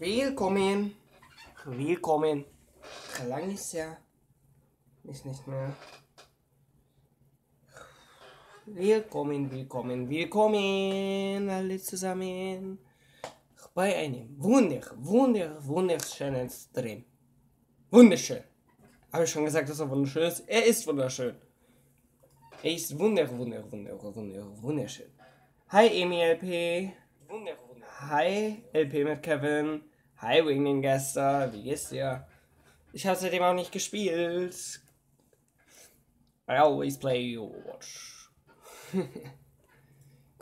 Willkommen. Willkommen. Lang ist ja nicht mehr. Willkommen alle zusammen bei einem wunderschönen Stream. Wunderschön. Habe ich schon gesagt, dass er wunderschön ist? Er ist wunderschön. Er ist wunderschön. Hi Emi LP. Hi LP mit Kevin. Hi Winging Gäste. Wie geht's dir? Ich habe seitdem auch nicht gespielt. I always play Overwatch.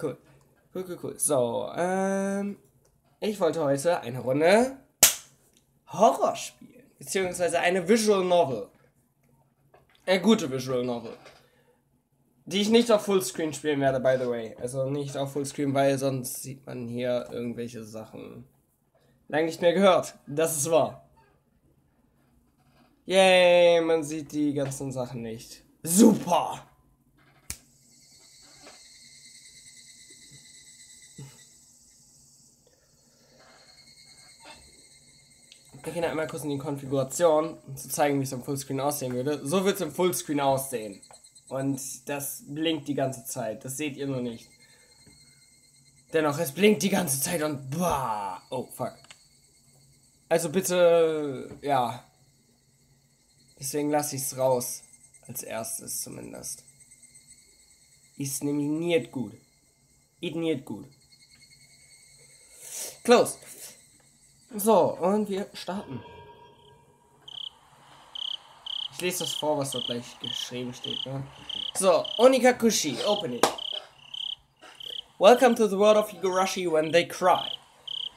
Cool. So, ich wollte heute eine Runde Horror spielen. Beziehungsweise eine Visual Novel. Eine gute Visual Novel. Die ich nicht auf Fullscreen spielen werde, by the way. Also nicht auf Fullscreen, weil sonst sieht man hier irgendwelche Sachen. Lange nicht mehr gehört. Das ist wahr. Yay, man sieht die ganzen Sachen nicht. Super! Wir gehen einmal kurz in die Konfiguration, um zu zeigen, wie es im Fullscreen aussehen würde. So wird es im Fullscreen aussehen. Und das blinkt die ganze Zeit. Das seht ihr nur nicht. Dennoch, es blinkt die ganze Zeit und boah. Oh, fuck. Also bitte, ja. Deswegen lasse ich es raus. Als erstes zumindest. Ist nämlich nicht gut. Close. So, und wir starten. Ich lese das vor, was dort gleich geschrieben steht. Ne? So, Onikakushi, open it. Welcome to the world of Higurashi when they cry.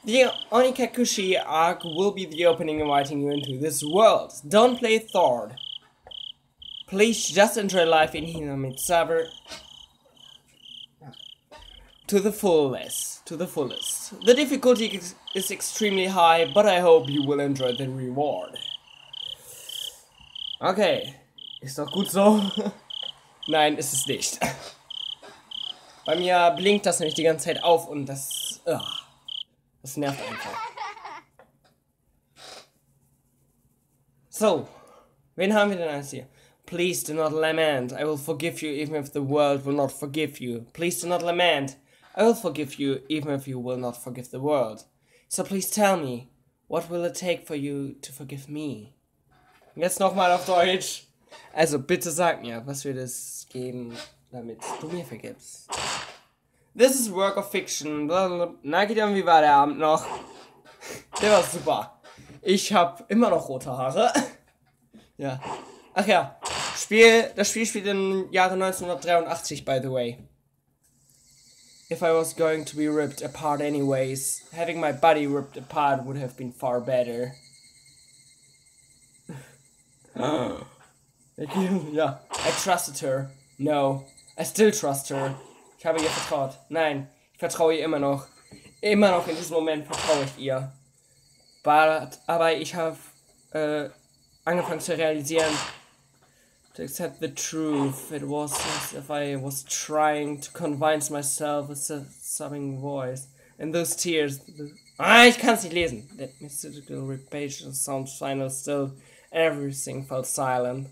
The Onikakushi arc will be the opening inviting you into this world. Don't play Thord. Please just enjoy life in Hinamizawa to the fullest. The difficulty is extremely high, but I hope you will enjoy the reward. Okay, ist doch gut so. Nein, ist es nicht. Bei mir blinkt das nämlich die ganze Zeit auf und das nervt einfach. So, wen haben wir denn alles hier? Please do not lament. I will forgive you even if the world will not forgive you. Please do not lament. I will forgive you even if you will not forgive the world. So please tell me, what will it take for you to forgive me? Jetzt nochmal auf Deutsch. Also bitte sag mir, was wird es geben, damit du mir vergibst. This is work of fiction. Na, Gideon, wie war der Abend noch? Der war super. Ich hab immer noch rote Haare. Ja. Ach ja. Das Spiel spielt im Jahre 1983, by the way. If I was going to be ripped apart anyways, having my body ripped apart would have been far better. Ja. I trusted her. No. I still trust her. Ich habe ihr vertraut. Nein. Ich vertraue ihr immer noch. Immer noch in diesem Moment vertraue ich ihr. Aber ich habe angefangen zu realisieren, to accept the truth. It was as if I was trying to convince myself with a sobbing voice. And those tears. Ich kann es nicht lesen. That mystical repetition sounds final still. Everything felt silent.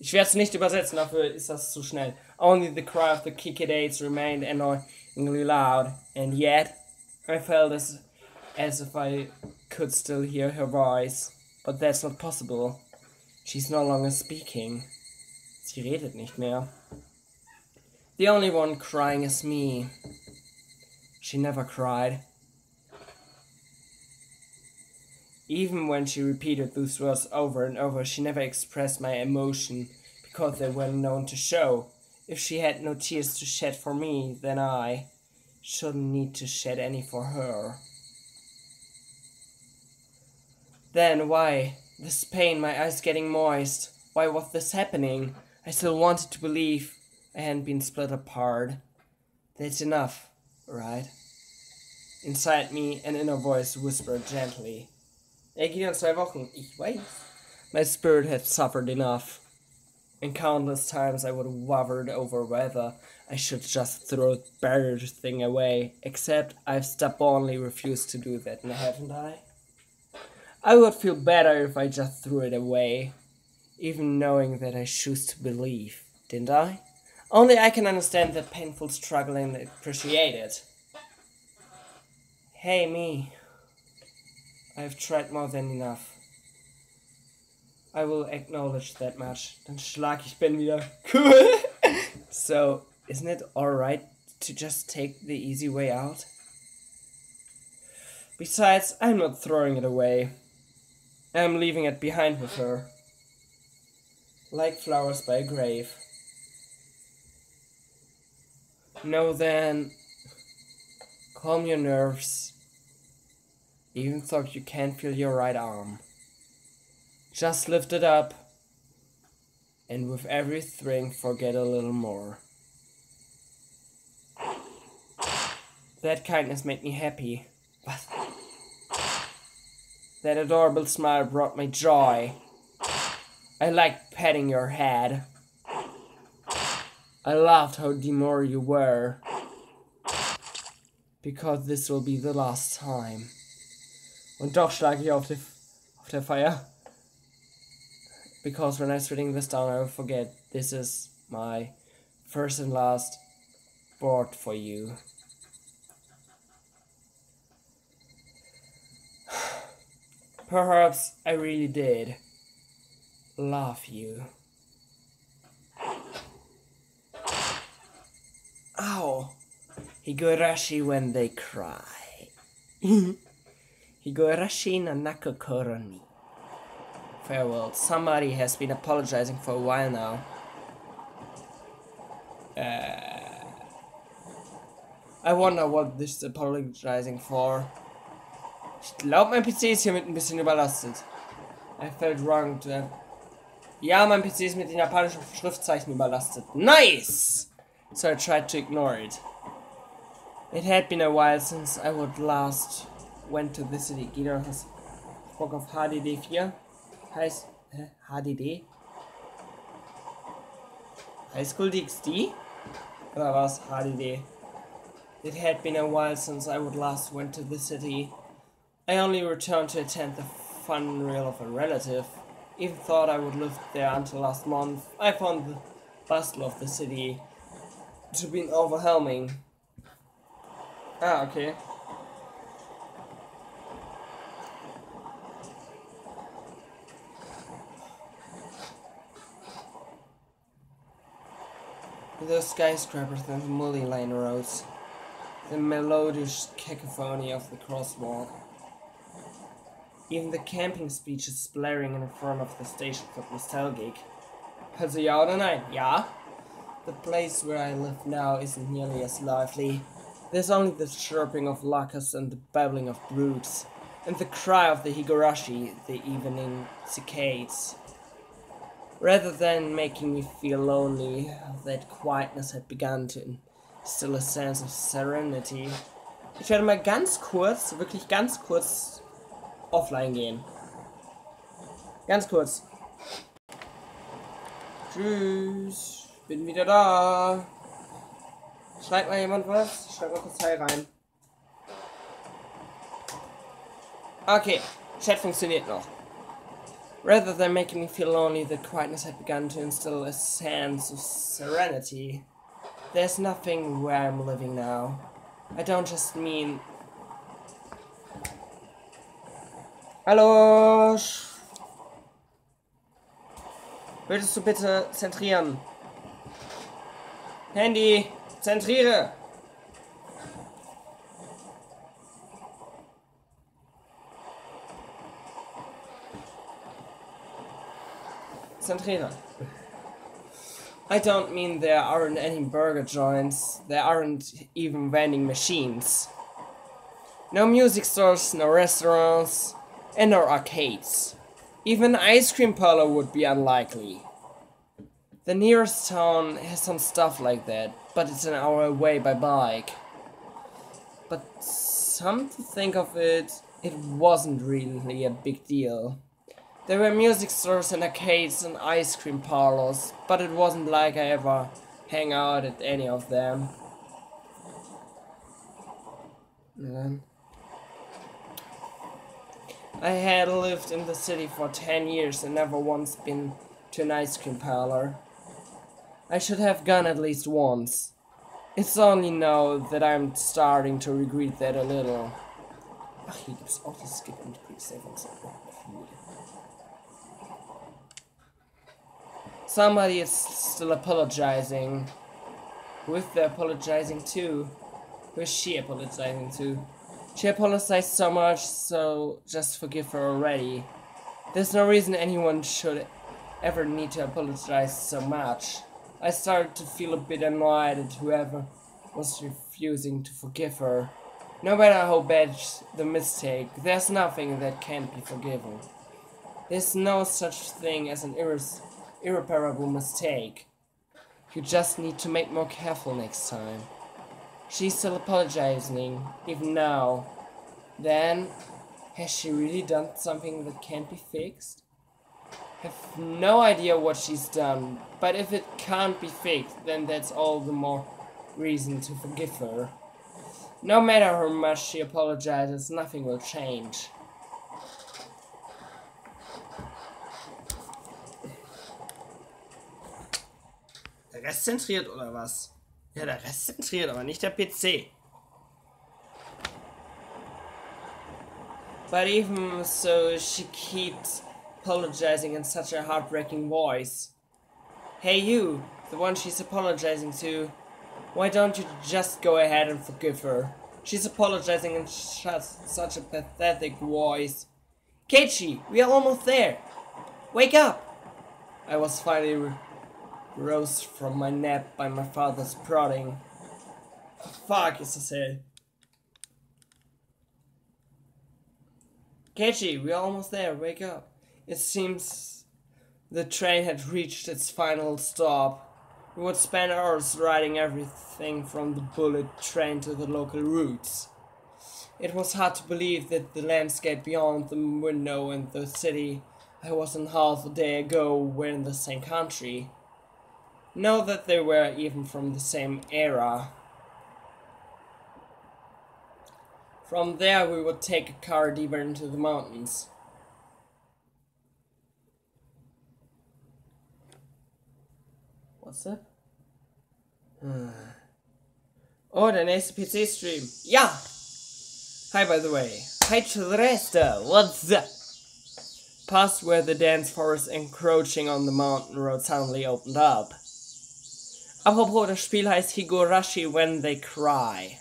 Ich werde es nicht übersetzen, dafür ist das zu schnell. Only the cry of the Kikidades remained annoyingly loud. And yet, I felt as if I could still hear her voice. But that's not possible. She's no longer speaking. Sie redet nicht mehr. The only one crying is me. She never cried. Even when she repeated those words over and over, she never expressed my emotion, because they were known to show. If she had no tears to shed for me, then I shouldn't need to shed any for her. Then why? This pain, my eyes getting moist. Why was this happening? I still wanted to believe I hadn't been split apart. That's enough, right? Inside me, an inner voice whispered gently. Er geht in 2 Wochen. Ich weiß. My spirit had suffered enough. And countless times I would have wavered over whether I should just throw the buried thing away. Except I've stubbornly refused to do that, haven't I? I would feel better if I just threw it away, even knowing that I choose to believe, didn't I? Only I can understand that painful struggle and appreciate it. Hey, me. I've tried more than enough. I will acknowledge that much. Dann schlag ich Ben wieder. Cool. So, isn't it alright to just take the easy way out? Besides, I'm not throwing it away. I'm leaving it behind with her. Like flowers by a grave. No, then. Calm your nerves. Even though you can't feel your right arm. Just lift it up. And with every string, forget a little more. That kindness made me happy. But that adorable smile brought me joy. I liked petting your head. I loved how demure you were. Because this will be the last time. Und doch schlage ich auf der Feier. Because when I'm writing this down, I will forget this is my first and last board for you. Perhaps I really did love you. Ow! Higurashi when they cry. Higurashi no nakokoro ni. Farewell. Somebody has been apologizing for a while now. I wonder what this is apologizing for. Ich glaube, mein PC ist hier mit ein bisschen überlastet. I felt wrong to have... Ja, mein PC ist mit den japanischen Schriftzeichen überlastet. Nice! So I tried to ignore it. It had been a while since I would last went to the city. Gina has Bock auf HDD 4. Heißt... HDD? High School DxD? Oder was? HDD. It had been a while since I would last went to the city. I only returned to attend the funeral of a relative. Even thought I would live there until last month. I found the bustle of the city to be overwhelming. Ah, okay. The skyscrapers and the multi-lane roads. The melodious cacophony of the crosswalk. Even the camping speech is blaring in front of the station for nostalgic. Also ja oder nein? Ja. The place where I live now isn't nearly as lively. There's only the chirping of locusts and the babbling of broods, and the cry of the higurashi, the evening cicadas. Rather than making me feel lonely, that quietness had begun to instill a sense of serenity. Ich werde mal ganz kurz, wirklich ganz kurz offline gehen. Ganz kurz. Tschüss. Bin wieder da. Schreibt mal jemand was? Schreibt mal kurz Hi rein. Okay. Chat funktioniert noch. Rather than making me feel lonely, the quietness had begun to instill a sense of serenity. There's nothing where I'm living now. I don't just mean... Hallo! Würdest du bitte zentrieren? Handy, zentriere! Zentriere. I don't mean there aren't any burger joints, there aren't even vending machines. No music stores, no restaurants, and no arcades. Even an ice cream parlor would be unlikely. The nearest town has some stuff like that, but it's an hour away by bike. But come to think of it, it wasn't really a big deal. There were music stores and arcades and ice cream parlors, but it wasn't like I ever hang out at any of them. I had lived in the city for 10 years and never once been to an ice cream parlor. I should have gone at least once. It's only now that I'm starting to regret that a little. Ach, hier gibt's auch das Skip und Quick Save und so. Somebody is still apologizing. Who is they apologizing to? Who is she apologizing to? She apologized so much, so just forgive her already. There's no reason anyone should ever need to apologize so much. I started to feel a bit annoyed at whoever was refusing to forgive her. No matter how bad the mistake, there's nothing that can't be forgiven. There's no such thing as an irreparable mistake. You just need to make more careful next time. She's still apologizing, even now. Then, has she really done something that can't be fixed? I have no idea what she's done, but if it can't be fixed, then that's all the more reason to forgive her. No matter how much she apologizes, nothing will change. Der Rest zentriert oder was? Ja, der Rest zentriert, aber nicht der PC. But even so, she keeps apologizing in such a heartbreaking voice. Hey you, the one she's apologizing to. Why don't you just go ahead and forgive her? She's apologizing in such a pathetic voice. Keiichi, we are almost there. Wake up! I was finally rose from my nap by my father's prodding. Fuck, is this it? Keiichi, we are almost there. Wake up. It seems the train had reached its final stop. We would spend hours riding everything from the bullet train to the local routes. It was hard to believe that the landscape beyond the window and the city I was in half a day ago were in the same country. Know that they were even from the same era. From there we would take a car deeper into the mountains. What's that? Oh, der nächste PC-Stream. Ja! Hi, by the way. Hi to the rest. What's up? Past where the dense forest encroaching on the mountain road suddenly opened up. Apropos, das Spiel heißt Higurashi When They Cry.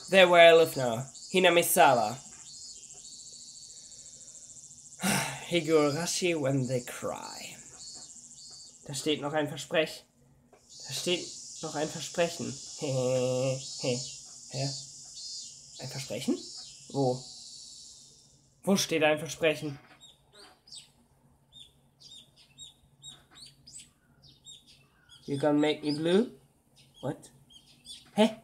There where I live now. Hinamisawa. Higurashi When They Cry. Da steht noch ein Versprechen. Da steht noch ein Versprechen. Hä? Ein Versprechen? Wo? Wo steht ein Versprechen? You gonna make me blue? What? Hä?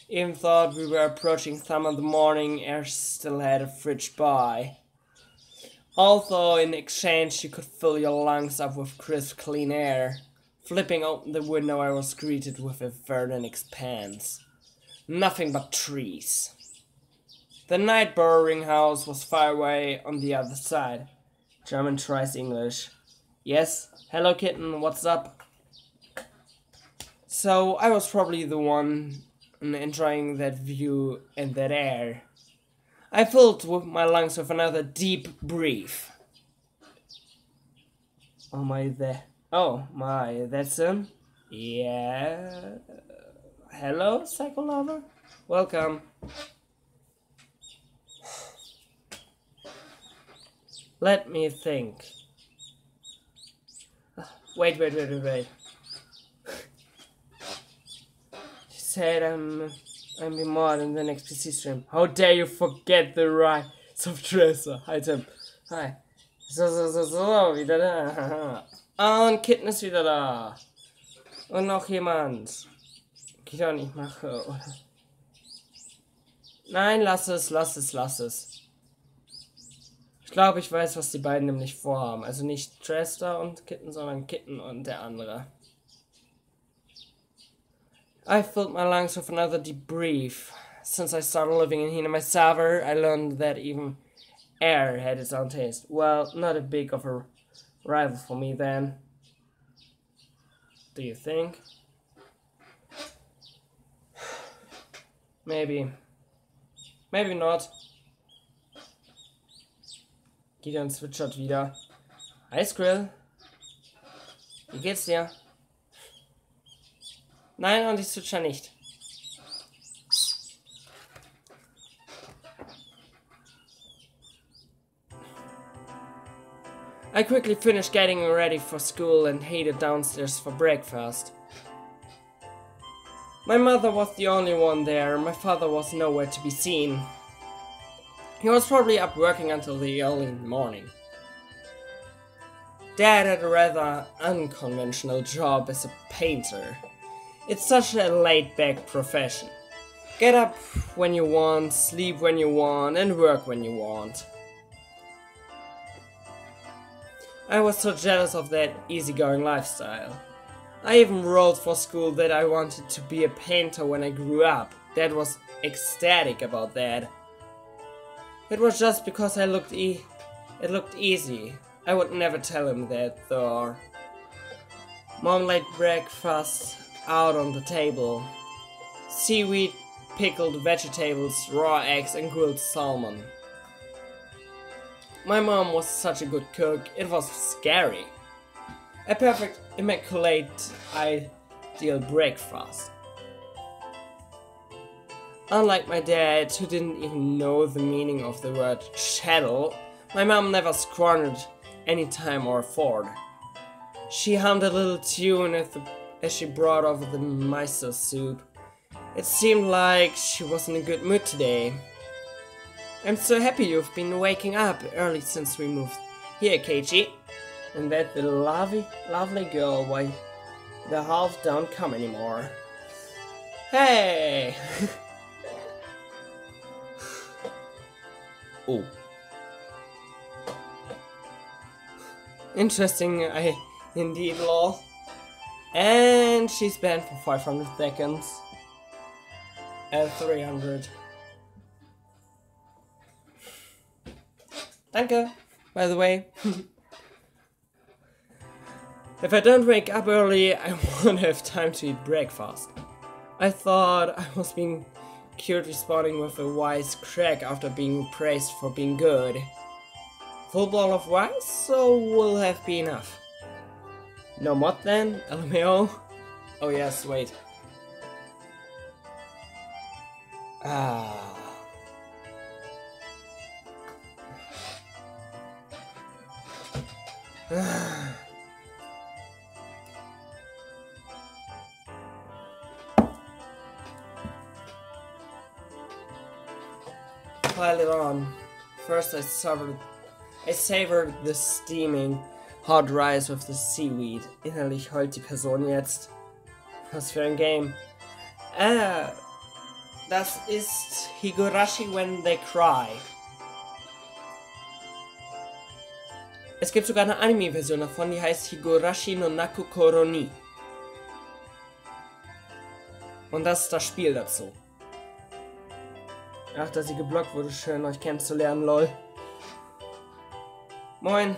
Even thought we were approaching some of the morning air still had a fridge by. Although in exchange you could fill your lungs up with crisp clean air. Flipping open the window I was greeted with a verdant expanse. Nothing but trees. The night burrowing house was far away on the other side. German tries English. Yes, hello kitten, what's up? So I was probably the one enjoying that view and that air. I filled with my lungs with another deep breath. Oh my, that's him? Yeah. Hello, Psycho Lover? Welcome. Let me think. Wait. She said I'm be more in the next PC stream. How dare you forget the rise of Dresser? Hi Tim. Hi. So, wieder da. Und Kitten ist wieder da. Und noch jemand. Geht auch nicht mache, oder? Nein, lass es. Ich glaube, ich weiß, was die beiden nämlich vorhaben. Also nicht Dresser und Kitten, sondern Kitten und der andere. I filled my lungs with another deep breath. Since I started living in Hinamisawa, I learned that even Air had its own taste. Well, not a big of a rival for me then. Do you think? Maybe. Maybe not. Gideon zwitschert wieder. Hi Skrill. Wie geht's dir? Nein, und ich zwitscher nicht. I quickly finished getting ready for school and headed downstairs for breakfast. My mother was the only one there, my father was nowhere to be seen. He was probably up working until the early morning. Dad had a rather unconventional job as a painter. It's such a laid-back profession. Get up when you want, sleep when you want, and work when you want. I was so jealous of that easygoing lifestyle. I even wrote for school that I wanted to be a painter when I grew up. Dad was ecstatic about that. It was just because it looked easy. I would never tell him that, though. Mom laid breakfast out on the table. Seaweed, pickled vegetables, raw eggs and grilled salmon. My mom was such a good cook, it was scary. A perfect, immaculate, ideal breakfast. Unlike my dad, who didn't even know the meaning of the word chattel, my mom never squandered any time or effort. She hummed a little tune as she brought over the miso soup. It seemed like she was in a good mood today. I'm so happy you've been waking up early since we moved here, Keiichi. And that the lovely girl, why the half don't come anymore. Hey! Oh. Interesting, indeed, lol. And she's banned for 500 seconds. And 300. Danke, by the way. If I don't wake up early, I won't have time to eat breakfast. I thought I was being cute, responding with a wise crack after being praised for being good. Full bowl of rice, so will have be enough. No mod then? LMAO? Oh yes, wait. Ah. Pile it on. First I savored the steaming hot rice with the seaweed. Innerlich heult die Person jetzt. Was für ein Game. Das ist Higurashi When They Cry. Es gibt sogar eine Anime-Version davon, die heißt Higurashi no Naku Koroni. Und das ist das Spiel dazu. Ach, dass sie geblockt wurde, schön euch kennenzulernen, lol. Moin.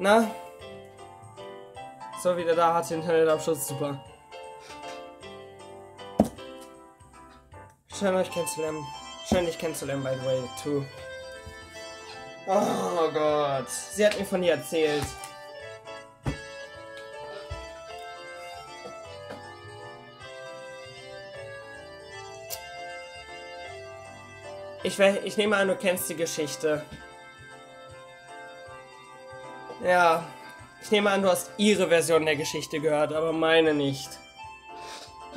Na? So, wieder da, hat Internetabschluss, super. Schön euch kennenzulernen. Schön dich kennenzulernen, by the way, too. Oh Gott, sie hat mir von ihr erzählt. Ich nehme an, du kennst die Geschichte. Ja, ich nehme an, du hast ihre Version der Geschichte gehört, aber meine nicht.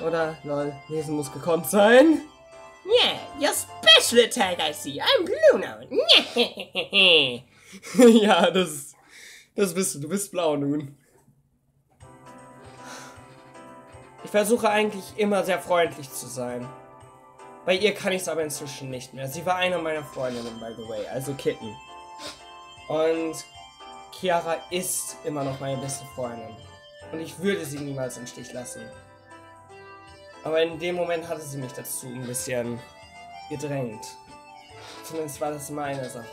Oder? Lol, lesen muss gekonnt sein. Yeah, your special attack I see. I'm blue now. Ja, das bist du. Du bist blau nun. Ich versuche eigentlich immer sehr freundlich zu sein. Bei ihr kann ich es aber inzwischen nicht mehr. Sie war eine meiner Freundinnen, by the way, also Kitten. Und Chiara ist immer noch meine beste Freundin. Und ich würde sie niemals im Stich lassen. Aber in dem Moment hatte sie mich dazu ein bisschen gedrängt. Zumindest war das meine Sache.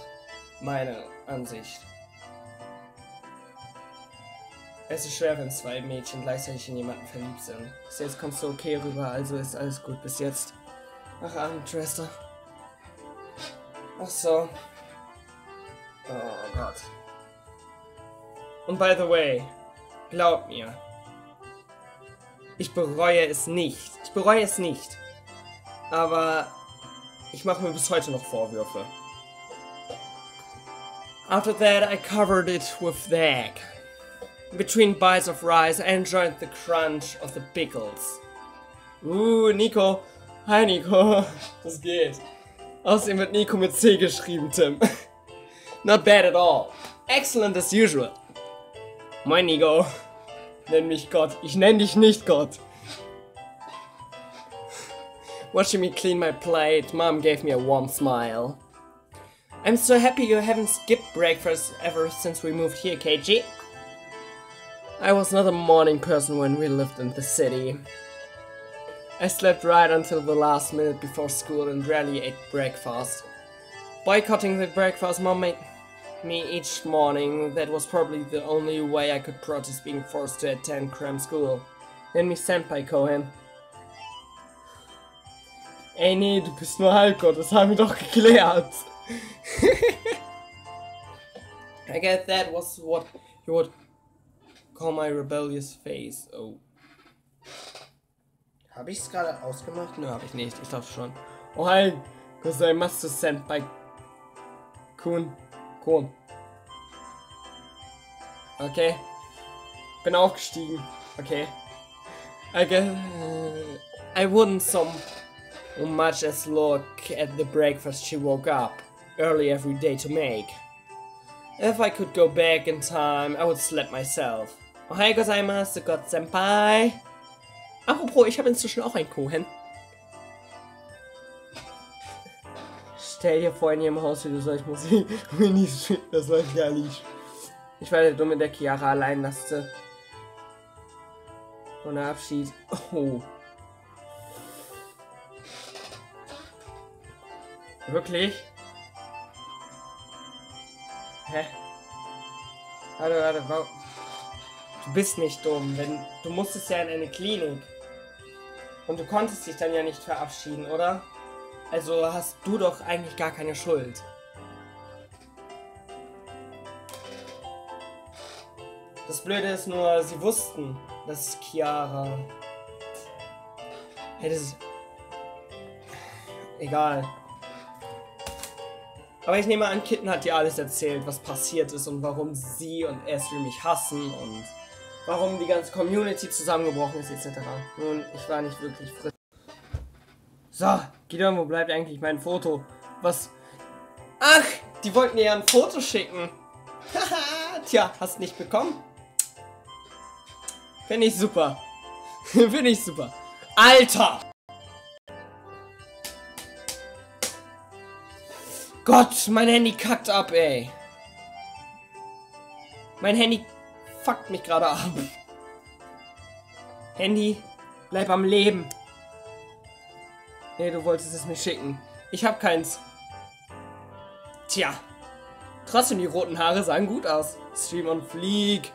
Meine Ansicht. Es ist schwer, wenn zwei Mädchen gleichzeitig in jemanden verliebt sind. Bis jetzt kommst du okay rüber, also ist alles gut bis jetzt. Ach, Abendschwester. Ach so. Oh Gott. Und by the way, glaub mir, ich bereue es nicht. Ich bereue es nicht. Aber ich mache mir bis heute noch Vorwürfe. After that, I covered it with the egg. Between bites of rice, I enjoyed the crunch of the pickles. Nico. Hi, Nico. Das geht. Außerdem wird Nico mit C geschrieben, Tim. Not bad at all. Excellent as usual. Moin, Nico. Nenn mich Gott. Ich nenn dich nicht Gott. Watching me clean my plate, Mom gave me a warm smile. I'm so happy you haven't skipped breakfast ever since we moved here, KG. I was not a morning person when we lived in the city. I slept right until the last minute before school and rarely ate breakfast. Boycotting the breakfast Mom made me each morning, that was probably the only way I could protest being forced to attend cram school. Nenn mich Senpai Cohen. Ey nee, du bist nur Halbgott, das haben wir doch geklärt. I guess that was what you would call my rebellious face. Oh. Habe ich es gerade ausgemacht? Nö, habe ich nicht. Ich dachte schon. Oh hi, gozaimasu senpai Kun. Okay. Bin aufgestiegen. Okay. I guess I wouldn't so much as look at the breakfast she woke up early every day to make. If I could go back in time, I would slap myself. Ohayou gozaimasu, Gott Senpai. Apropos, ich habe inzwischen auch ein Kohen. Stell dir vor, in ihrem Haus wie du solch Musik. Das war gar nicht. Ich war der Dumme, der Chiara allein lasste. Ohne Abschied. Oh. Wirklich? Hä? Warte, warum? Du bist nicht dumm, du musstest ja in eine Klinik. Und du konntest dich dann ja nicht verabschieden, oder? Also hast du doch eigentlich gar keine Schuld. Das Blöde ist nur, sie wussten, dass Chiara... Hätte es... Egal. Aber ich nehme an, Kitten hat dir alles erzählt, was passiert ist und warum sie und Ezreal mich hassen und warum die ganze Community zusammengebrochen ist, etc. Nun, ich war nicht wirklich frisch. So, Gideon, wo bleibt eigentlich mein Foto? Was? Ach, die wollten dir ja ein Foto schicken. Haha, tja, hast nicht bekommen? Finde ich super. Finde ich super. Alter! Gott, mein Handy kackt ab, ey. Mein Handy fuckt mich gerade ab. Handy, bleib am Leben. Nee, du wolltest es mir schicken. Ich hab keins. Tja. Trotzdem, die roten Haare sahen gut aus. Stream on Fleek.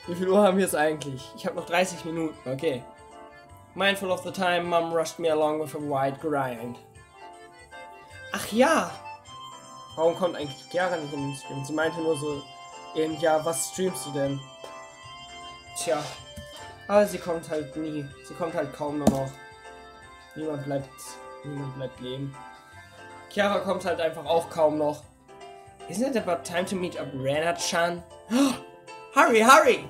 Wie viel Uhr haben wir es eigentlich? Ich habe noch 30 Minuten, okay. Mindful of the time, Mom rushed me along with a wide grind. Ach ja! Warum kommt eigentlich Chiara nicht in den Stream? Sie meinte nur so, eben, ja, was streamst du denn? Tja. Aber sie kommt halt nie. Sie kommt halt kaum nur noch. Niemand bleibt leben. Chiara kommt halt einfach auch kaum noch. Isn't it about time to meet up Rena-chan? Hurry, hurry!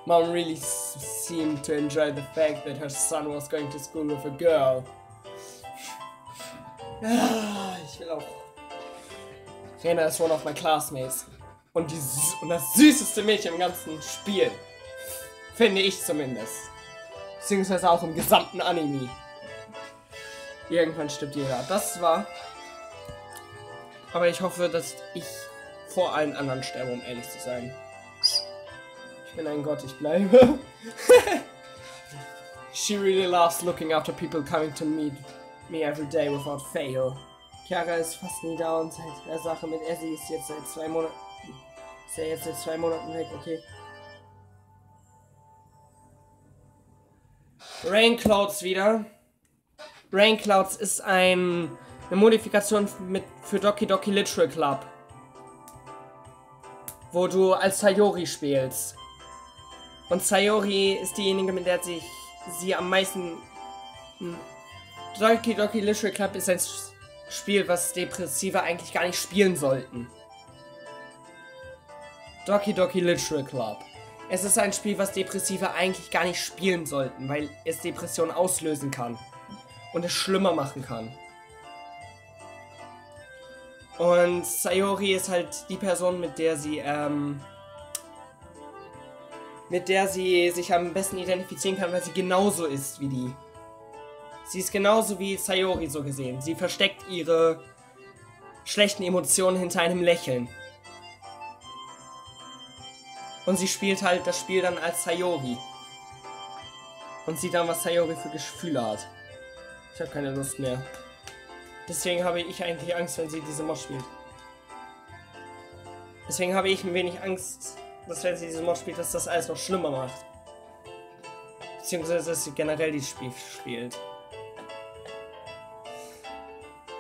Mom really seemed to enjoy the fact that her son was going to school with a girl. Ich will auch. Rena ist one of my classmates. Und das süßeste Mädchen im ganzen Spiel. Finde ich zumindest. Beziehungsweise auch im gesamten Anime. Irgendwann stirbt jeder. Das war. Aber ich hoffe, dass ich vor allen anderen sterbe, um ehrlich zu sein. Ich bin ein Gott, ich bleibe. She really loves looking after people coming to meet me every day without fail. Chiara ist fast nie da und seit der Sache mit Essie ist jetzt seit 2 Monaten. Ist ja jetzt seit 2 Monaten weg, okay. Rain Clouds wieder. Rain Clouds ist eine Modifikation für Doki Doki Literal Club. Wo du als Sayori spielst. Und Sayori ist diejenige, mit der sie am meisten... Doki Doki Literal Club ist ein Spiel, was Depressive eigentlich gar nicht spielen sollten. Doki Doki Literal Club. Es ist ein Spiel, was Depressive eigentlich gar nicht spielen sollten, weil es Depressionen auslösen kann. Und es schlimmer machen kann. Und Sayori ist halt die Person, mit der sie sich am besten identifizieren kann, weil sie genauso ist wie die. Sie ist genauso wie Sayori so gesehen. Sie versteckt ihre schlechten Emotionen hinter einem Lächeln. Und sie spielt halt das Spiel dann als Sayori. Und sieht dann, was Sayori für Gefühle hat. Ich habe keine Lust mehr. Deswegen habe ich eigentlich Angst, wenn sie diese Mod spielt. Deswegen habe ich ein wenig Angst, dass wenn sie diese Mod spielt, dass das alles noch schlimmer macht. Beziehungsweise, dass sie generell dieses Spiel spielt.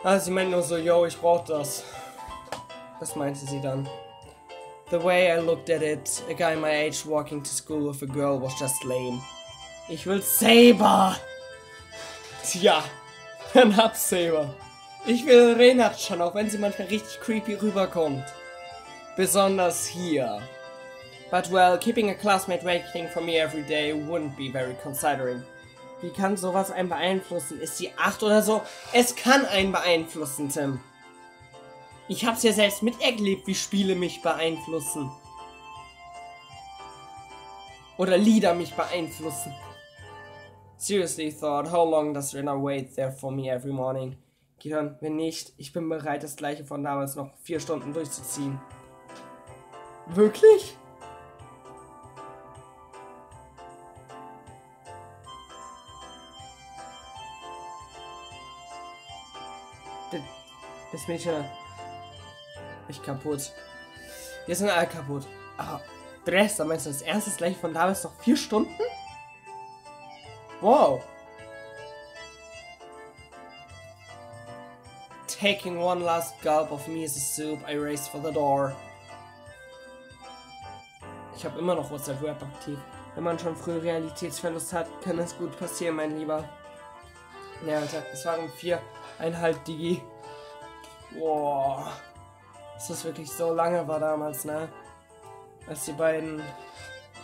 Also sie meint nur so, yo, ich brauch das. Das meinte sie dann. The way I looked at it, a guy my age walking to school with a girl was just lame. Ich will Saber! Tja, dann hab Saber. Ich will Reina-chan, auch wenn sie manchmal richtig creepy rüberkommt. Besonders hier. But well, keeping a classmate waiting for me every day wouldn't be very considering. Wie kann sowas einen beeinflussen? Ist sie 8 oder so? Es kann einen beeinflussen, Tim. Ich hab's ja selbst miterlebt, wie Spiele mich beeinflussen. Oder Lieder mich beeinflussen. Seriously thought, how long does Rena wait there for me every morning? Gideon, wenn nicht, ich bin bereit, das gleiche von damals noch 4 Stunden durchzuziehen. Wirklich? Das Mädchen echt kaputt. Wir sind alle kaputt. Aber Dresser, meinst du das erste gleich von damals noch 4 Stunden? Wow. Taking one last gulp of Mia's soup, I raced for the door. Ich habe immer noch WhatsApp Web aktiv. Wenn man schon früh Realitätsverlust hat, kann es gut passieren, mein Lieber. Ja, Alter, es waren 4,5 Digi. Boah. Ist das wirklich so lange war damals, ne? Als die beiden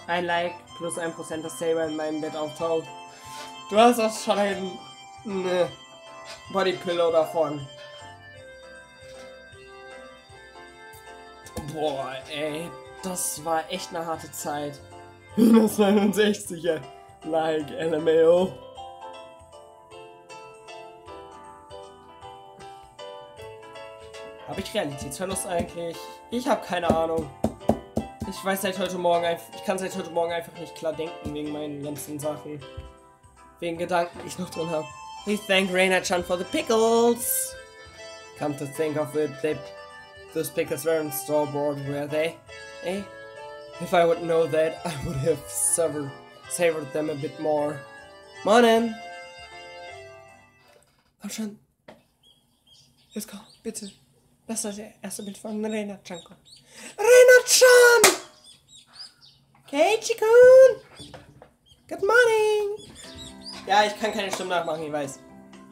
ein Like plus 1% das Saber in meinem Bett auftaucht. Du hast auch schon eine Bodypillow davon. Boah, ey. Das war echt eine harte Zeit. Das 69er. Like LMAO. Habe ich Realitätsverlust eigentlich? Ich habe keine Ahnung. Ich weiß seit heute Morgen einfach, ich kann seit heute Morgen einfach nicht klar denken wegen meinen ganzen Sachen. Wegen Gedanken, die ich noch drin habe. We thank Reina-chan for the pickles. Come to think of it, those pickles weren't store-bought, were they? Eh? If I would know that, I would have savored them a bit more. Morning! Komm schon. Jetzt komm, bitte. Das ist das erste Bild von Reina-chan. Reina-chan! Keiichi-kun! Good morning! Ja, ich kann keine Stimme nachmachen, ich weiß.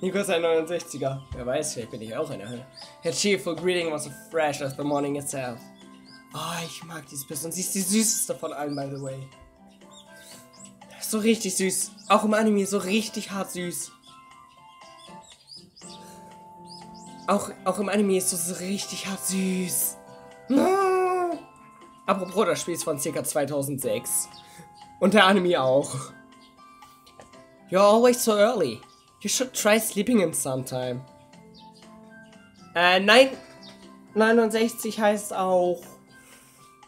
Nico ist ein 69er. Wer weiß, vielleicht bin ich auch einer. Her cheerful greeting was as fresh as the morning itself. Oh, ich mag dieses Bild. Und sie ist die süßeste von allen, by the way. So richtig süß. Auch im Anime so richtig hart süß. Auch im Anime ist so richtig hart süß. Apropos, das Spiel ist von ca. 2006. Und der Anime auch. You're always so early. You should try sleeping in sometime. Nein. 69 heißt auch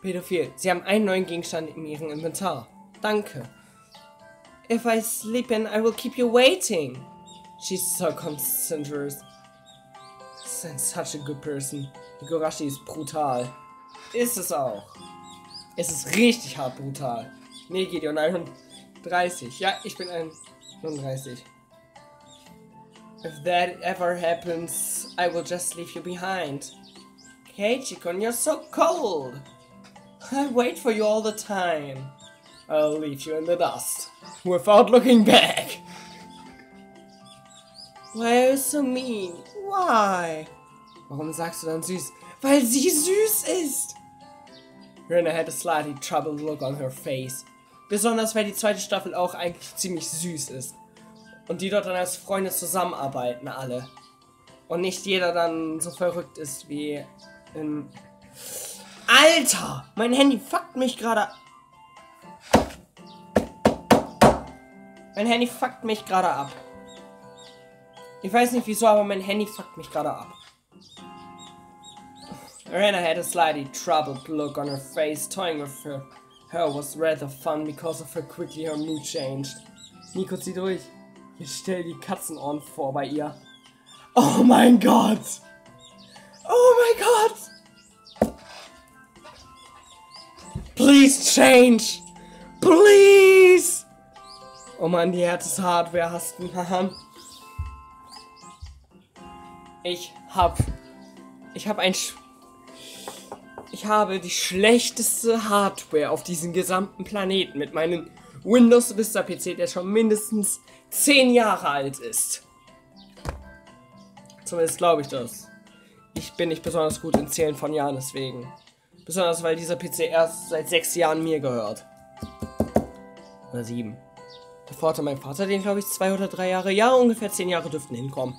pädophil. Sie haben einen neuen Gegenstand in ihrem Inventar. Danke. If I sleep in, I will keep you waiting. She's so considerate. And such a good person. Higurashi ist brutal. Ist es auch. Es ist richtig hart brutal. Nee, Gideon, 31. Ja, ich bin 31. If that ever happens, I will just leave you behind. Keiichi-kun, you're so cold. I wait for you all the time. I'll leave you in the dust. Without looking back. Why are you so mean? Why? Warum sagst du dann süß? Weil sie süß ist. Rena had a slightly troubled look on her face. Besonders weil die zweite Staffel auch eigentlich ziemlich süß ist. Und die dort dann als Freunde zusammenarbeiten, alle. Und nicht jeder dann so verrückt ist wie in... Alter! Mein Handy fuckt mich gerade... Mein Handy fuckt mich gerade ab. Ich weiß nicht wieso, aber mein Handy fuckt mich gerade ab. Rena had a slightly troubled look on her face. Toying with her was rather fun because of her quickly her mood changed. Nico, zieh durch. Jetzt stell die Katzenohren vor bei ihr. Oh mein Gott! Oh mein Gott! Please change! Please! Oh Mann, die härteste Hardware hast du. Ich habe die schlechteste Hardware auf diesem gesamten Planeten mit meinem Windows Vista PC, der schon mindestens 10 Jahre alt ist. Zumindest glaube ich das. Ich bin nicht besonders gut in Zählen von Jahren, deswegen. Besonders weil dieser PC erst seit 6 Jahren mir gehört. Oder 7. Davor hatte mein Vater den, glaube ich, 2 oder 3 Jahre. Ja, ungefähr 10 Jahre dürften hinkommen.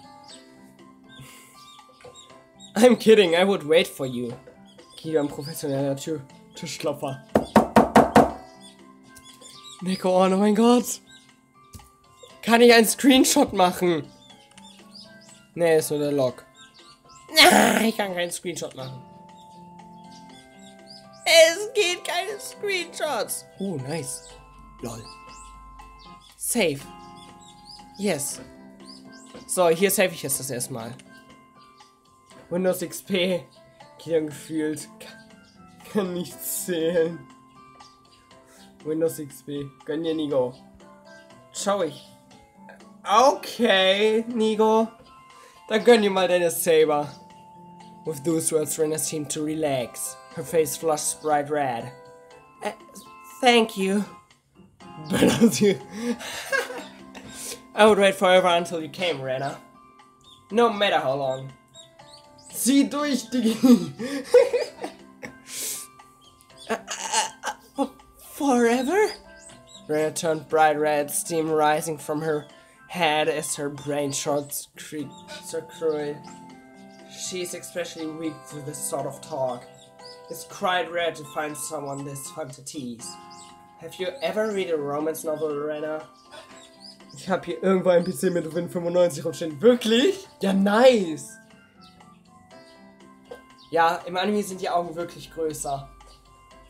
I'm kidding, I would wait for you. Kida, ein professioneller Tischklopfer. Nico, oh mein Gott. Kann ich einen Screenshot machen? Nee, ist nur der Log. Ich kann keinen Screenshot machen. Es geht keine Screenshots. Nice. Lol. Save. Yes. So, hier save ich jetzt das erstmal. Windows XP. Kian gefühlt. Kann nicht zählen. Windows XP. Gönn dir, Nico. Schau ich. Okay, Nico. Dann gönn dir mal deine Saber. With those words, Rena seemed to relax. Her face flushed bright red. Thank you. But you. I would wait forever until you came, Rena. No matter how long. Zieh durch, Diggi. Forever? Rena turned bright red, steam rising from her head as her brain shot circuit. She's especially weak to this sort of talk. It's quite rare to find someone this fun to tease. Have you ever read a romance novel, Rena? Ich hab hier irgendwo einen PC mit Win 95 rumstehen. Wirklich? Ja, nice! Ja, im Anime sind die Augen wirklich größer.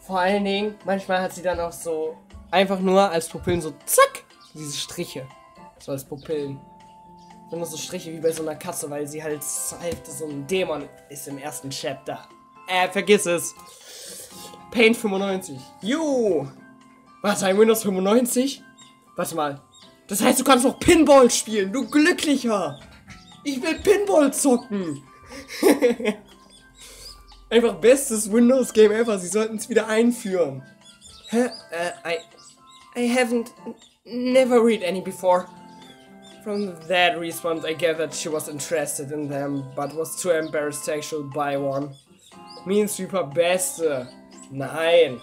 Vor allen Dingen, manchmal hat sie dann auch so einfach nur als Pupillen so zack, diese Striche. So als Pupillen. Nur so Striche wie bei so einer Katze, weil sie halt so ein Dämon ist im ersten Chapter. Vergiss es. Paint 95. Was, ein Windows 95? Warte mal. Das heißt, du kannst noch Pinball spielen, du Glücklicher. Ich will Pinball zocken. Einfach bestes Windows-Game ever. Sie sollten es wieder einführen. Hä? I haven't never read any before. From that response, I gathered she was interested in them, but was too embarrassed to actually buy one. Minesweeper beste. Nein.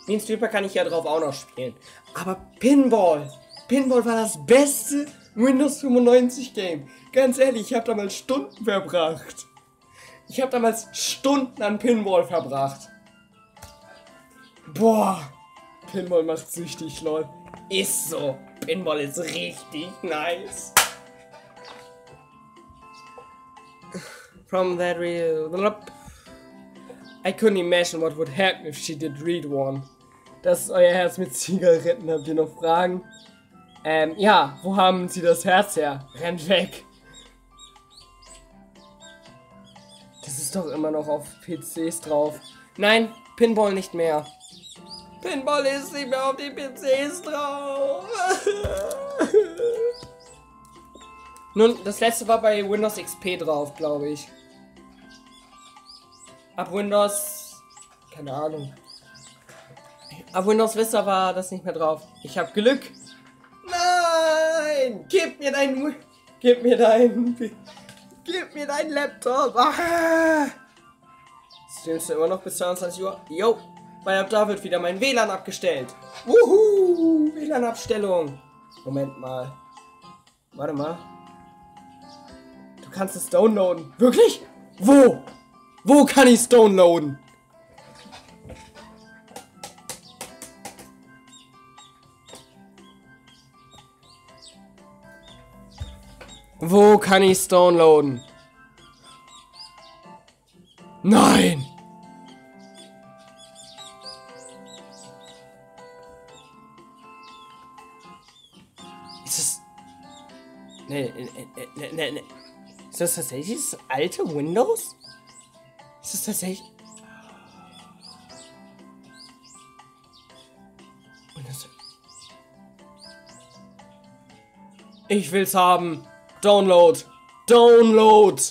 Minesweeper kann ich ja drauf auch noch spielen. Aber Pinball. Pinball war das beste Windows 95 Game. Ganz ehrlich, ich habe damals Stunden verbracht. Ich habe damals Stunden an Pinball verbracht. Boah. Pinball macht süchtig, lol. Ist so. Pinball ist richtig nice. From that I couldn't imagine what would happen if she did read one. Das ist euer Herz mit Zigaretten. Habt ihr noch Fragen? Ja, wo haben Sie das Herz her? Rennt weg. Das ist doch immer noch auf PCs drauf. Nein, Pinball nicht mehr. Pinball ist nicht mehr auf die PCs drauf. Nun, das letzte war bei Windows XP drauf, glaube ich. Ab Windows... Keine Ahnung. Ab Windows Vista war das nicht mehr drauf. Ich habe Glück. Nein! Gib mir deinen Laptop. Ah! Streamst du immer noch bis 22 Uhr? Jo! Weil ab da wird wieder mein WLAN abgestellt. Wuhu! WLAN-Abstellung. Moment mal. Warte mal. Du kannst es downloaden. Wirklich? Wo? Wo kann ich es downloaden? Wo kann ich es downloaden? Nein! Ist es... Nee. Ist das tatsächlich das alte Windows? Ist das tatsächlich... Ich will's haben. Download. Download.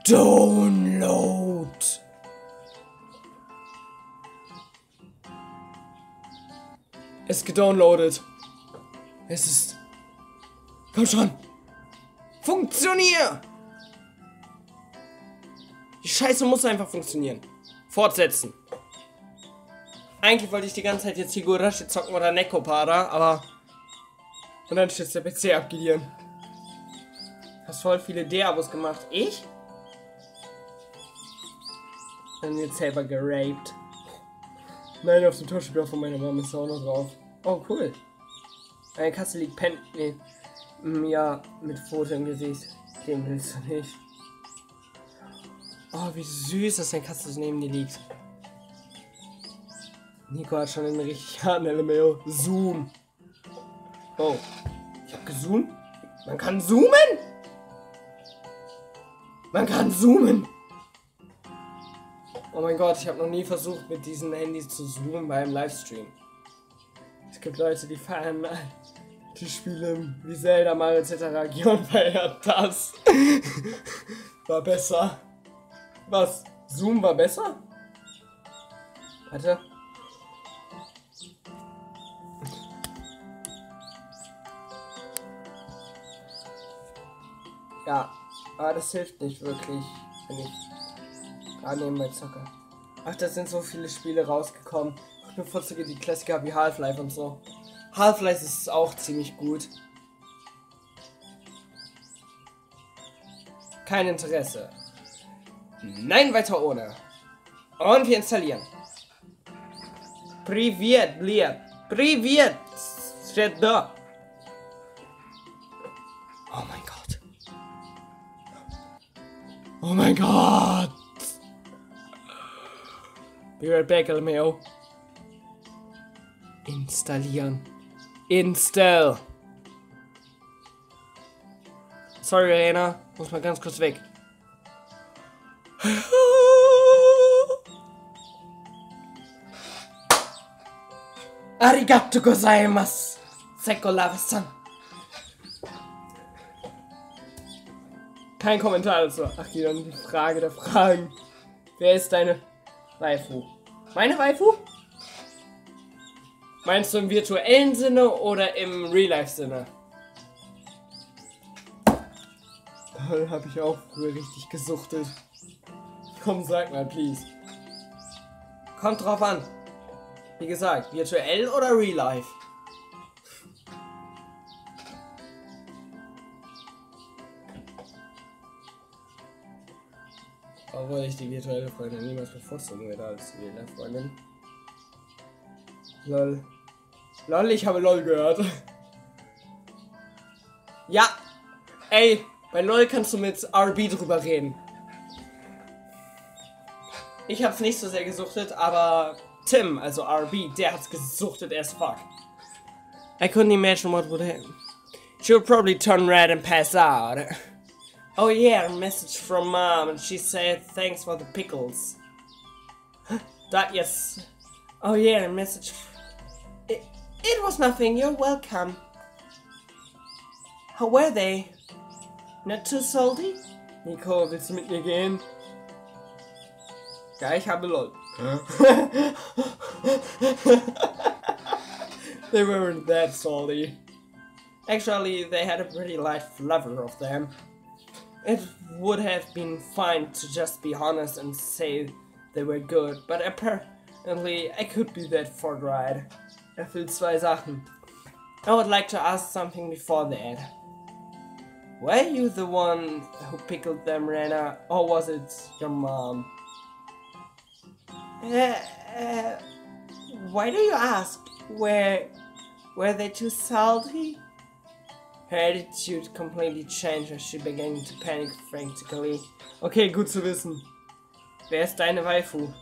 Download. Es ist gedownloadet. Es ist... Komm schon. Funktionier. Die Scheiße muss einfach funktionieren. Fortsetzen. Eigentlich wollte ich die ganze Zeit jetzt Higurashi zocken oder Nekopara, aber... Und dann steht der PC abgeliehen. Hast voll viele D-Abos gemacht. Ich? Dann jetzt selber geraped. Nein, auf dem Taschenspiel von meiner Mama ist auch noch drauf. Oh, cool. Eine Katze liegt pennt. Nee. Ja, mit Foto im Gesicht. Den willst du nicht. Oh, wie süß, dass deine Katze so neben dir liegt. Nico hat schon einen richtig harten LMAO. Zoom. Oh. Ich hab gezoomt. Man kann zoomen? Man kann zoomen. Oh mein Gott, ich habe noch nie versucht, mit diesen Handys zu zoomen beim Livestream. Es gibt Leute, die feiern die Spiele wie Zelda, Mario etc. Gion feiert das. War besser. Was? Zoom war besser? Warte. Ja, aber das hilft nicht wirklich, wenn ich nebenbei zocke. Ach, da sind so viele Spiele rausgekommen. Ich bevorzuge die Klassiker wie Half-Life und so. Half-Life ist auch ziemlich gut. Kein Interesse. Nein, weiter ohne. Und wir installieren. Privet, Bliet. Privet. Steht da. Oh mein Gott. Oh mein Gott. Be right back, LMAO. Installieren. Install. Sorry, Arena. Muss mal ganz kurz weg. Arigato gozaimasu. Seko lava-san. Kein Kommentar dazu. Ach, hier dann die Frage der Fragen. Wer ist deine Waifu? Meine Waifu? Meinst du im virtuellen Sinne oder im Real-Life-Sinne? Da habe ich auch früher richtig gesuchtet. Komm, sag mal, please. Kommt drauf an. Wie gesagt, virtuell oder Real-Life? Obwohl ich die virtuelle Freundin niemals bevorzugen werde als die reale Freundin. Lol. Lol, ich habe LOL gehört. Ja! Ey, bei LOL kannst du mit RB drüber reden. Ich hab's nicht so sehr gesuchtet, aber Tim, also RB, der hat's gesuchtet as fuck. I couldn't imagine what would happen. She would probably turn red and pass out. Oh yeah, a message from Mom, and she said thanks for the pickles. That yes. Oh yeah, a message. It was nothing, you're welcome. How were they? Not too salty? Nico, willst du mit mir gehen? Ja, ich habe LOL. They weren't that salty. Actually, they had a pretty light flavor of them. It would have been fine to just be honest and say they were good, but apparently I could be that forthright. Will zwei Sachen. I would like to ask something before that. Were you the one who pickled them, Rena, or was it your mom? Why do you ask? Were they too salty? Her attitude completely changed as she began to panic frantically. Okay, gut zu wissen. Wer ist deine Waifu?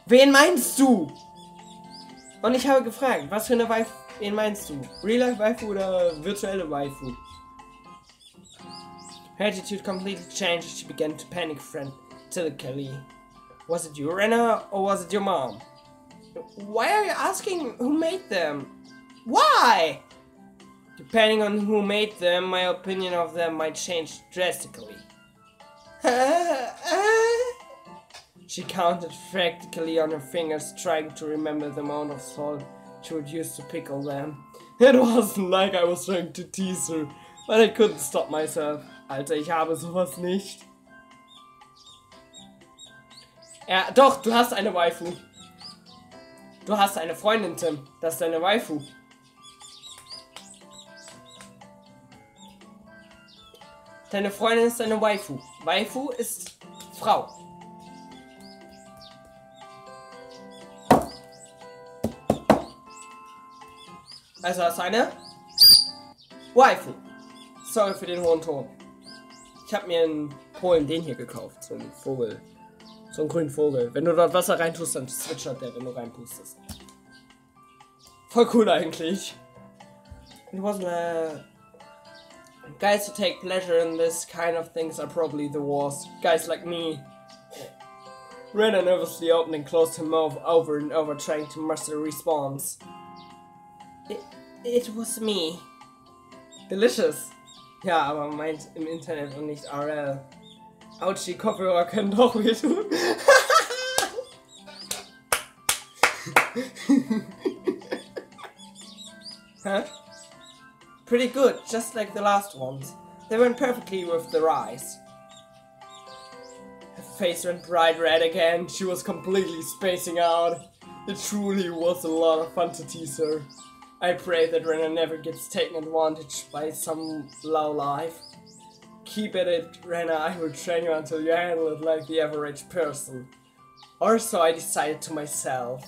Wen meinst du? Und ich habe gefragt, was für eine Waifu, wen meinst du? Real-Life Waifu oder virtuelle Waifu? Her attitude completely changed as she began to panic frantically. Was it you, Rena, or was it your mom? Why are you asking who made them? Why? Depending on who made them, my opinion of them might change drastically. She counted frantically on her fingers, trying to remember the amount of salt she would use to pickle them. It wasn't like I was trying to tease her, but I couldn't stop myself. Alter, ich habe sowas nicht. Ja, doch, du hast eine Waifu. Du hast eine Freundin, Tim. Das ist deine Waifu. Deine Freundin ist deine Waifu. Waifu ist Frau. Also das ist eine Waifu. Sorry für den hohen Ton. Ich habe mir in Polen den hier gekauft. So einen Vogel. So einen grünen Vogel. Wenn du dort Wasser reintust, dann zwitschert der, wenn du reinpustest. Voll cool eigentlich. It wasn't a... Guys who take pleasure in this kind of things are probably the worst. Guys like me. Rena nervously opened and closed her mouth over and over, trying to muster a response. It was me. Delicious. Ja, aber meint im Internet und nicht RL. Autsch, die Kopfhörer können doch wehtun. Huh? Pretty good, just like the last ones. They went perfectly with the rice. Her face went bright red again. She was completely spacing out. It truly was a lot of fun to tease her. I pray that Rena never gets taken advantage by some lowlife. Keep at it, Rena. I will train you until you handle it like the average person. Or so I decided to myself.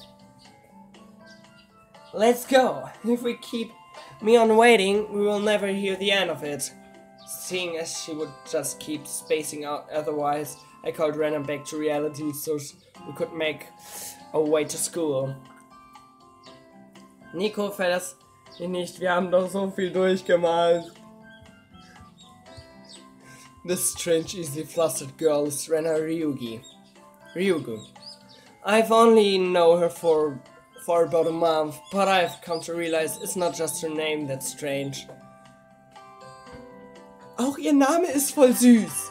Let's go. If we keep me on waiting, we will never hear the end of it. Seeing as she would just keep spacing out otherwise, I called Rena back to reality so we could make our way to school. Nico, verlass mich nicht, wir haben doch so viel durchgemacht. This strange, easily flustered girl is Rena Ryugu. I've only known her for about a month, but I've come to realize it's not just her name that's strange. Auch ihr Name ist voll süß.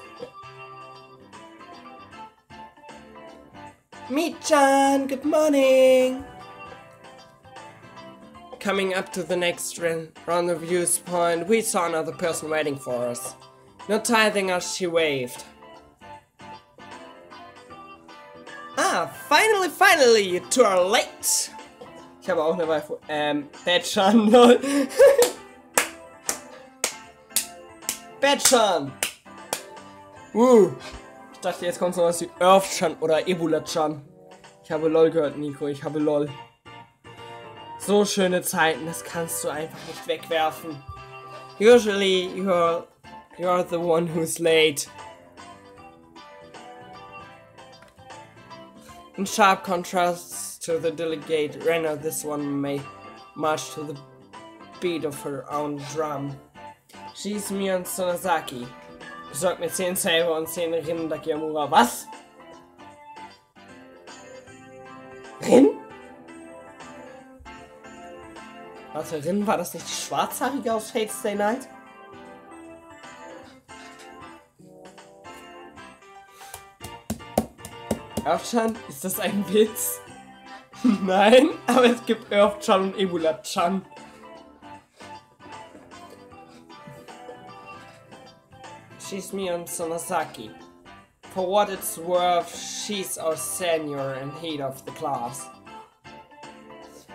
Mi-chan, good morning. Coming up to the next rendezvous point, we saw another person waiting for us. Not tithing us, she waved. Ah, finally, you two are late. Ich habe auch eine Waifu. Betchan, lol. Betchan. Ich dachte, jetzt kommt sowas wie Earth-chan oder Ebola-chan. Ich habe LOL gehört, Nico, ich habe LOL. So schöne Zeiten, das kannst du einfach nicht wegwerfen. Usually, you're the one who's late. In sharp contrast to the delegate, Rena, this one may march to the beat of her own drum. She's Mion Sonazaki. Besorgt mir 10 Saber und 10 Rin Dakiamura. Was? Rin? Warte, Rin, war das nicht die Schwarzhaarige aus Fate Stay Night? Earth-chan? Ist das ein Witz? Nein, aber es gibt Earth-chan und Ebula-chan. She's Mion Sonazaki. For what it's worth, she's our senior and head of the class.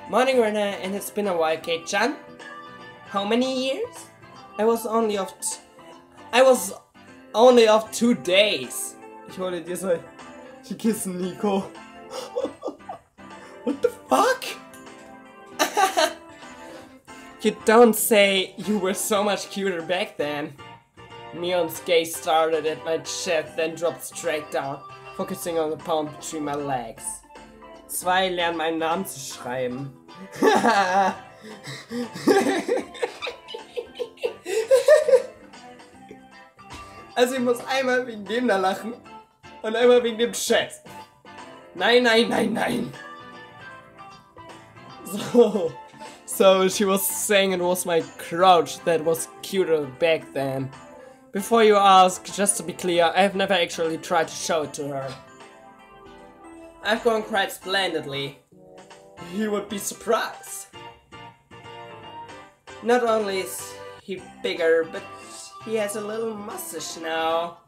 Morning, Rena, and it's been a while, Kate-chan. How many years? I was only of 2 days. Ich hole diese Kissen, Nico. What the fuck? You don't say you were so much cuter back then. Mion's gaze started at my chest, then dropped straight down, focusing on the palm between my legs. 2 lernen meinen Namen zu schreiben. Also ich muss einmal wegen dem da lachen und einmal wegen dem Chat. Nein, nein, nein, nein. So she was saying it was my crouch that was cuter back then. Before you ask, just to be clear, I have never actually tried to show it to her. I've gone quite splendidly. You would be surprised. Not only is he bigger, but he has a little mustache now.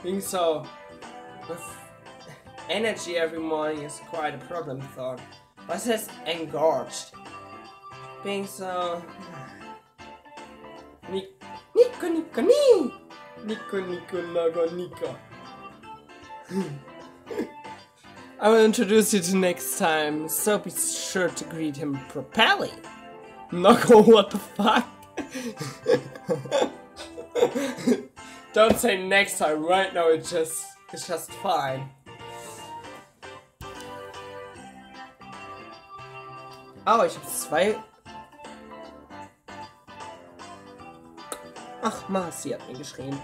Being so with energy every morning is quite a problem, thought. But it says engorged. Being so... Nico Nico Ni! Nico Nico Nago Nico. I will introduce you to next time, so be sure to greet him properly. Nago, what the fuck? Don't say next time, right now it's just fine. Oh, ich hab 2. Ach, Marcy hat mir geschrien.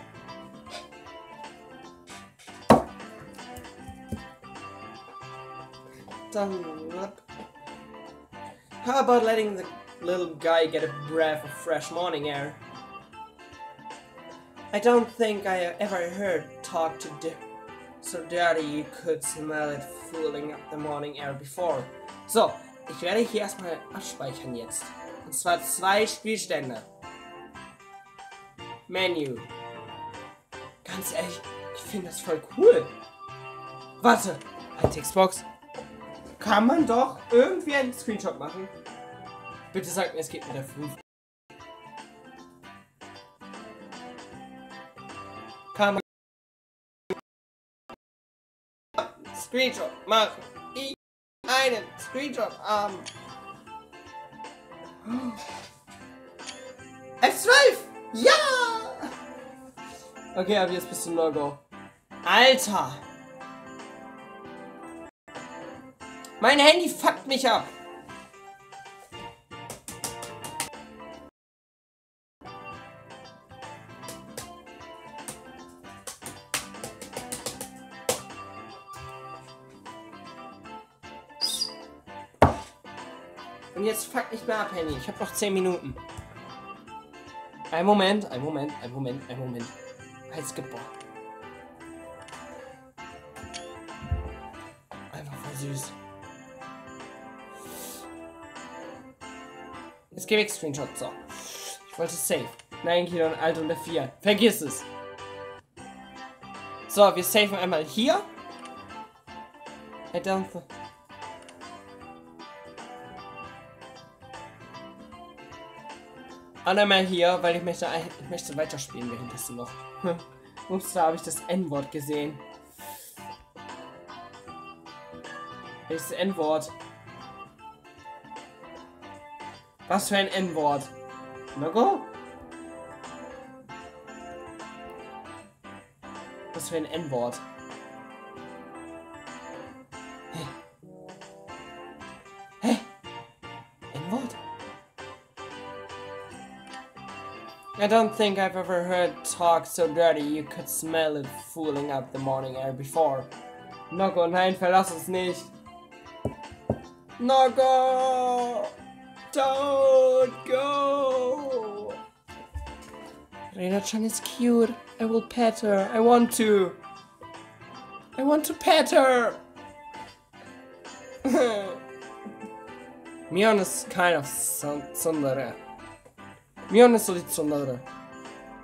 How about letting the little guy get a breath of fresh morning air? I don't think I ever heard talk to so dirty you could smell it fooling up the morning air before. So, ich werde hier erstmal abspeichern jetzt. Und zwar 2 Spielstände. Menü. Ganz ehrlich, ich finde das voll cool. Warte, halt Xbox. Kann man doch irgendwie einen Screenshot machen? Bitte sagt mir, es geht mit der 5. Kann man Screenshot machen? Ich einen Screenshot haben. F12! Ja! Okay, aber jetzt bist du No-Go. Alter! Mein Handy fuckt mich ab! Und jetzt fuck nicht mehr ab, Handy. Ich hab noch 10 Minuten. Ein Moment. Heißgeboren. Einfach voll süß. Jetzt gebe ich Screenshot. So. Ich wollte safe. Nein, Kilo und Alt unter 4. Vergiss es. So, wir safen einmal hier. Und einmal hier, weil ich möchte weiterspielen währenddessen noch. Ups, da habe ich das N-Wort gesehen. Welches N-Wort? Was für ein N-Wort? No-Go? Was für ein N-Wort? I don't think I've ever heard talk so dirty you could smell it fooling up the morning air before. Noko, nein, verlass uns nicht. Noko! Don't go! Reina-chan is cute. I will pet her. I want to pet her! Mion is kind of tsundere. Mion is a little tsundere.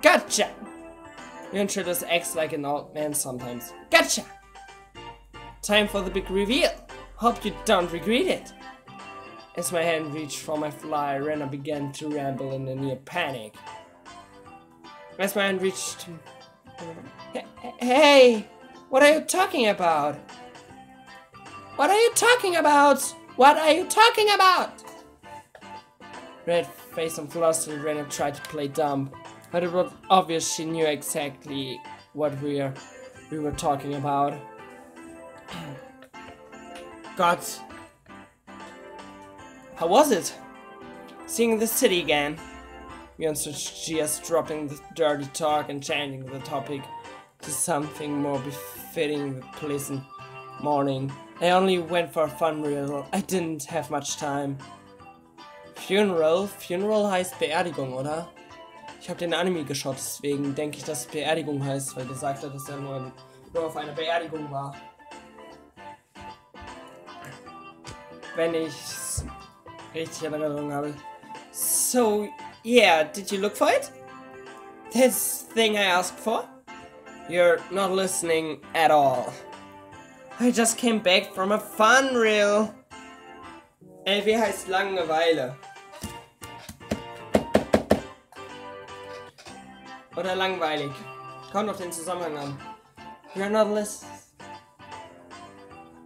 Gotcha! Mion sure does act like an old man sometimes. Gotcha! Time for the big reveal. Hope you don't regret it. As my hand reached for my fly, Rena began to ramble in a near panic. As my hand reached... Hey! What are you talking about? What are you talking about? What are you talking about? Red face and flustered, Rena tried to play dumb, but it was obvious she knew exactly what we were talking about. God. How was it? Seeing the city again. We answered GS, dropping the dirty talk and changing the topic to something more befitting the pleasant morning. I only went for a fun reel. I didn't have much time. Funeral? Funeral heißt Beerdigung, oder? Ich habe den Anime geschaut, deswegen denke ich, dass es Beerdigung heißt, weil gesagt hat, dass er nur auf einer Beerdigung war. Wenn ich richtig in Erinnerung habe. So, yeah, did you look for it? This thing I asked for? You're not listening at all. I just came back from a fun reel. LW heißt Langeweile. Oder langweilig. Kommt auf den Zusammenhang an. You're not listening.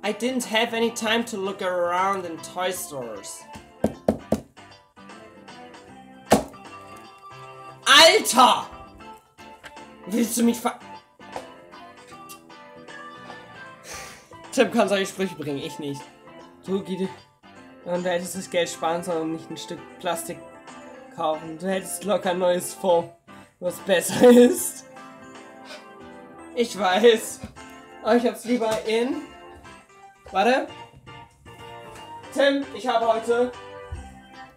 I didn't have any time to look around in toy stores. Alter! Willst du mich ver... Tim kann solche Sprüche bringen, ich nicht. Du, Gide. Und du hättest das Geld sparen sollen und nicht ein Stück Plastik kaufen. Du hättest locker ein neues Fond, was besser ist. Ich weiß. Aber ich hab's lieber in... Warte. Tim, ich habe heute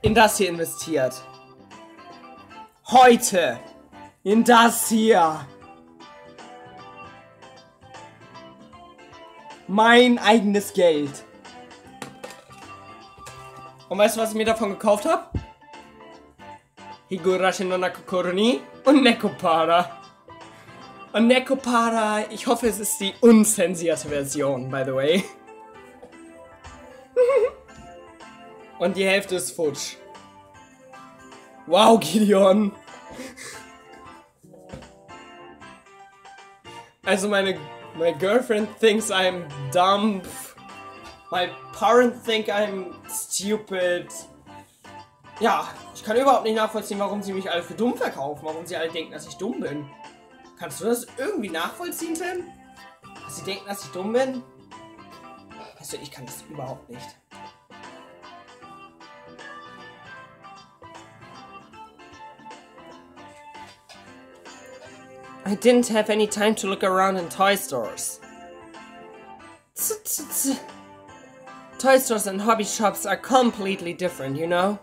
in das hier investiert. Heute. In das hier. Mein eigenes Geld. Und weißt du, was ich mir davon gekauft habe? Higurashi no Nakokoroni und Nekopara. Und Nekopara, ich hoffe, es ist die unzensierte Version, by the way. Und die Hälfte ist futsch. Wow, Gideon. Also my girlfriend thinks I'm dumb. My parents think I'm stupid. Ja, ich kann überhaupt nicht nachvollziehen, warum sie mich alle für dumm verkaufen. Warum sie alle denken, dass ich dumm bin. Kannst du das irgendwie nachvollziehen, Tim? Dass sie denken, dass ich dumm bin? Also ich kann das überhaupt nicht. I didn't have any time to look around in toy stores. Toy stores and hobby shops are completely different, you know?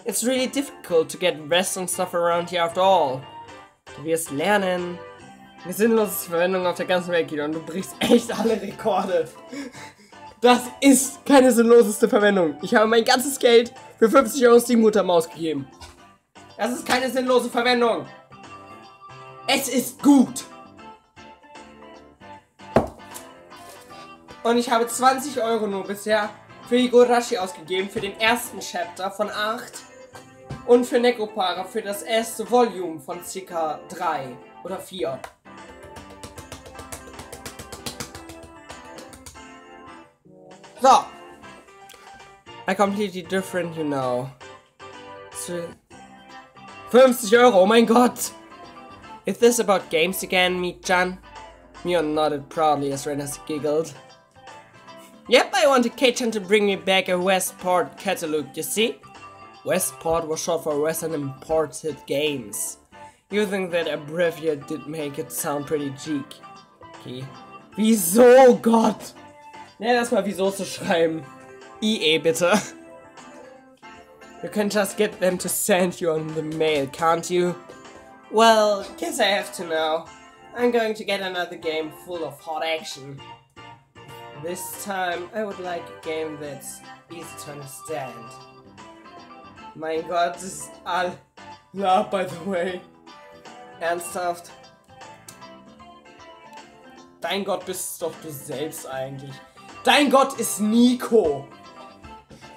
It's really difficult to get Western stuff around here after all. Du wirst lernen. Eine sinnlose Verwendung auf der ganzen Welt, Guido, und du brichst echt alle Rekorde. Das ist keine sinnloseste Verwendung. Ich habe mein ganzes Geld für 50 € Steam-Mutter ausgegeben. Das ist keine sinnlose Verwendung. Es ist gut. Und ich habe 20 € nur bisher für Higurashi ausgegeben, für den ersten Chapter von 8. Und für Nekopara für das erste Volume von ca. 3 oder 4. So. I completely different, you know. 50 €, oh mein Gott. Is this about games again, Mi-chan? Mion nodded proudly as Rena giggled. Yep, I wanted Kei-chan to bring me back a Westport catalog, you see? Westport was short for Western Imported Games. You think that abbreviate did make it sound pretty cheeky. Wieso, Gott? Ja, erstmal wieso zu schreiben. IE bitte. You can just get them to send you on the mail, can't you? Well, guess I have to now. I'm going to get another game full of hot action. This time, I would like a game that's easy to understand. Mein Gott, das ist Allah, by the way. Ernsthaft? Dein Gott bist doch du selbst eigentlich. Dein Gott ist Nico.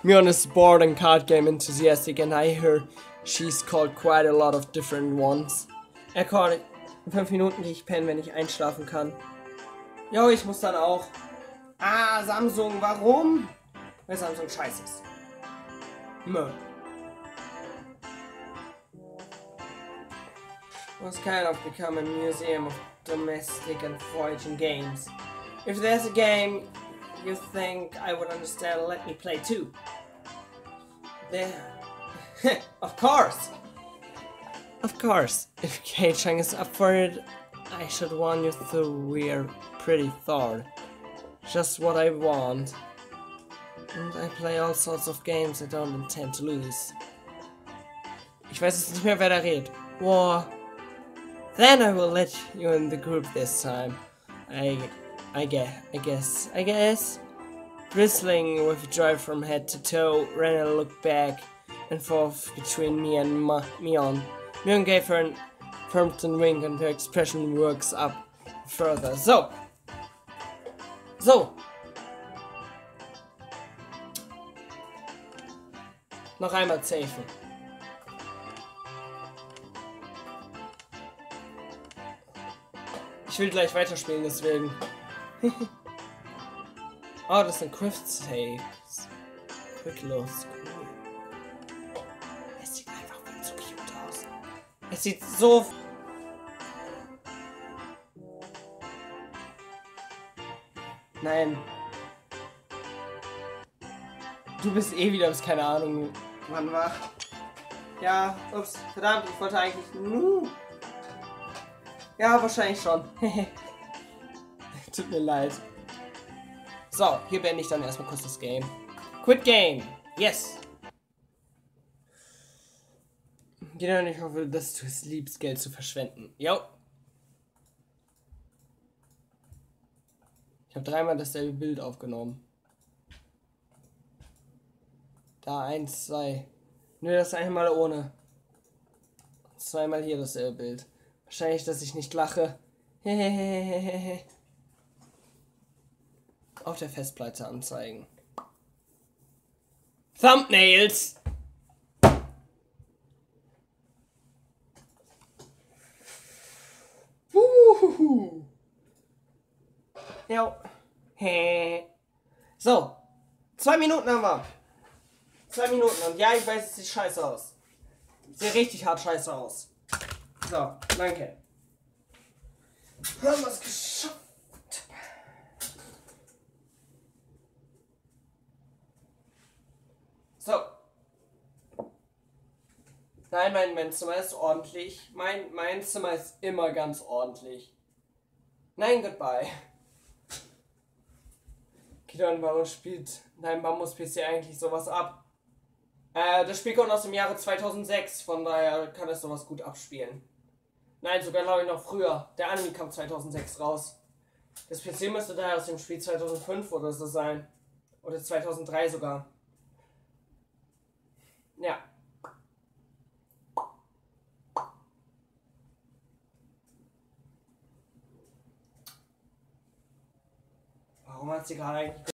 Mion is bored and card game enthusiastic, and I hear she's called quite a lot of different ones. Er called in 5 Minuten gehe ich pennen, wenn ich einschlafen kann. Jo, ich muss dann auch. Ah, Samsung, warum? Weil Samsung scheiße ist. Mö. Was kind of become a museum of domestic and foraging games. If there's a game you think I would understand, let me play too. There. Of course! Of course. If K-Chang is up for it, I should warn you through we're pretty thawed. Just what I want. And I play all sorts of games I don't intend to lose. Ich weiß jetzt nicht mehr, wer da redet. War. Then I will let you in the group this time. I guess. Bristling with joy from head to toe, Renna looked back and forth between me and Mion. Mion gave her an affirmative wink and her expression works up further. So. Noch einmal safen. Ich will gleich weiterspielen, deswegen. Oh, das sind Craft Saves. Quick los. Cool. Es sieht einfach viel zu cute aus. Es sieht so. Nein. Du bist eh wieder, bist keine Ahnung, wann wach. Ja, ups, verdammt, ich wollte eigentlich. Ja, wahrscheinlich schon. Tut mir leid. So, hier beende ich dann erstmal kurz das Game. Quit Game! Yes! Jeder nicht hoffe, dass du es liebst, Geld zu verschwenden. Jo! Ich habe 3-mal dasselbe Bild aufgenommen. Da 1, 2. Nö, das einmal ohne. 2-mal hier dasselbe Bild. Wahrscheinlich, dass ich nicht lache. Auf der Festplatte anzeigen. Thumbnails! Jo. So. 2 Minuten haben wir. 2 Minuten. Und ja, ich weiß, es sieht scheiße aus. Sieht richtig hart scheiße aus. So, danke. Haben wir es geschafft. So. Nein, mein Zimmer ist ordentlich. Mein Zimmer ist immer ganz ordentlich. Nein, goodbye. Kidon, warum spielt dein Bambus-PC eigentlich sowas ab? Das Spiel kommt aus dem Jahre 2006, von daher kann es sowas gut abspielen. Nein, sogar glaube ich noch früher. Der Anime kam 2006 raus. Das PC müsste daher aus dem Spiel 2005 oder so sein. Oder 2003 sogar. Ja. Warum hat sie gerade eigentlich